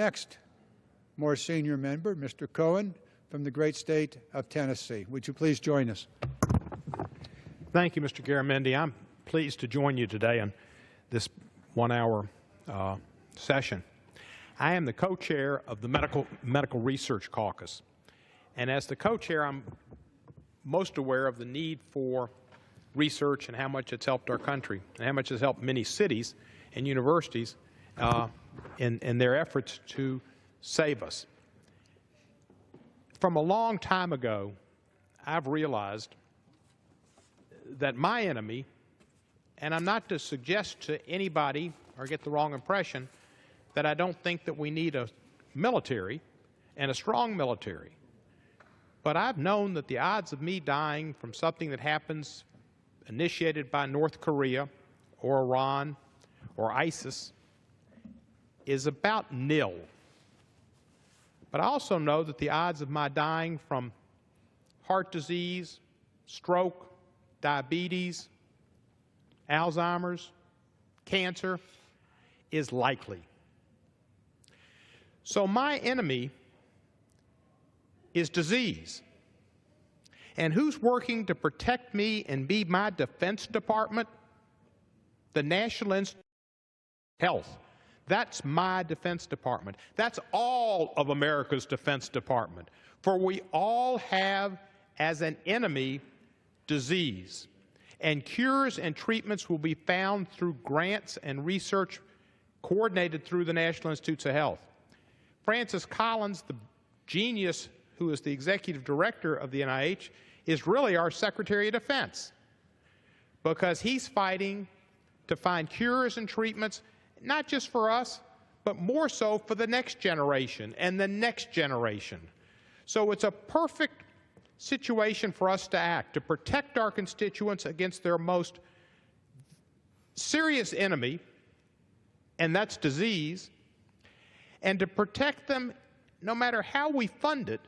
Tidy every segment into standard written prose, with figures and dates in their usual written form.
Next, more senior member, Mr. Cohen, from the great state of Tennessee. Would you please join us? Thank you, Mr. Garamendi. I'm pleased to join you today on this one-hour session. I am the co-chair of the Medical Research Caucus. And as the co-chair, I'm most aware of the need for research and how much it's helped our country and how much it's helped many cities and universities in their efforts to save us. From a long time ago, I've realized that my enemy, and I'm not to suggest to anybody or get the wrong impression that I don't think that we need a military and a strong military, but I've known that the odds of me dying from something that happens initiated by North Korea or Iran or ISIS is about nil. But I also know that the odds of my dying from heart disease, stroke, diabetes, Alzheimer's, cancer is likely. So my enemy is disease. And who's working to protect me and be my Defense Department? The National Institute of Health. That's my Defense Department. That's all of America's Defense Department. For we all have as an enemy disease. And cures and treatments will be found through grants and research coordinated through the National Institutes of Health. Francis Collins, the genius who is the executive director of the NIH, is really our Secretary of Defense, because he's fighting to find cures and treatments, not just for us, but more so for the next generation and the next generation. So it's a perfect situation for us to act, to protect our constituents against their most serious enemy, and that's disease, and to protect them no matter how we fund it,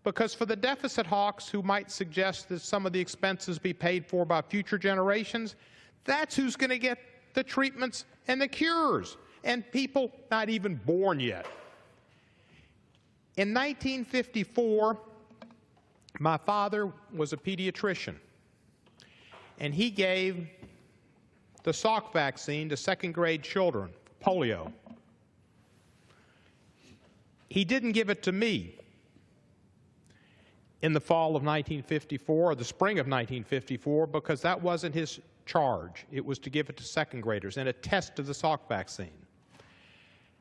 because for the deficit hawks who might suggest that some of the expenses be paid for by future generations, that's who's going to get the treatments and the cures, and people not even born yet. In 1954, my father was a pediatrician, and he gave the Salk vaccine to second-grade children, polio. He didn't give it to me in the fall of 1954 or the spring of 1954 because that wasn't his charge. It was to give it to second graders and attest to the Salk vaccine.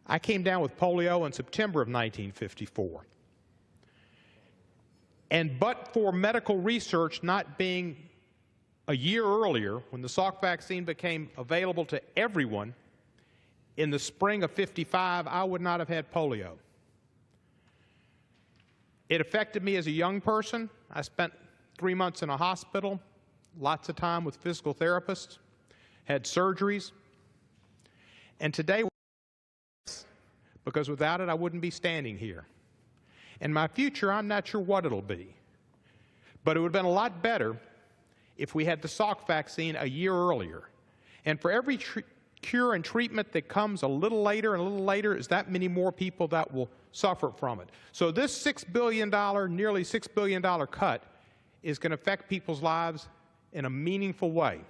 I came down with polio in September of 1954. And but for medical research not being a year earlier, when the Salk vaccine became available to everyone in the spring of '55, I would not have had polio. It affected me as a young person. I spent 3 months in a hospital, lots of time with physical therapists, had surgeries. And today, because without it, I wouldn't be standing here. And my future, I'm not sure what it'll be. But it would have been a lot better if we had the Salk vaccine a year earlier. And for every cure and treatment that comes a little later and a little later, is that many more people that will suffer from it. So this $6 billion, nearly $6 billion cut is going to affect people's lives in a meaningful way.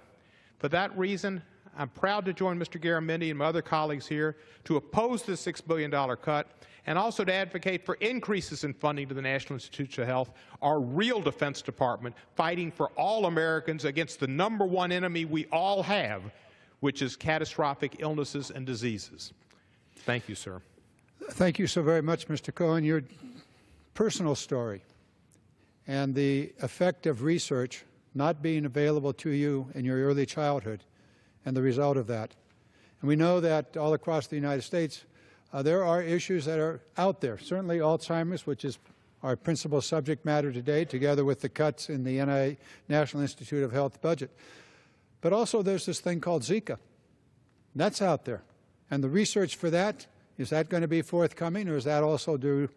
For that reason, I'm proud to join Mr. Garamendi and my other colleagues here to oppose this $6 billion cut and also to advocate for increases in funding to the National Institutes of Health, our real Defense Department, fighting for all Americans against the #1 enemy we all have, which is catastrophic illnesses and diseases. Thank you, sir. Thank you so very much, Mr. Cohen. Your personal story and the effect of research not being available to you in your early childhood and the result of that. And we know that all across the United States, there are issues that are out there. Certainly Alzheimer's, which is our principal subject matter today, together with the cuts in the NIH, National Institute of Health budget. But also there's this thing called Zika. That's out there. And the research for that, is that going to be forthcoming, or is that also due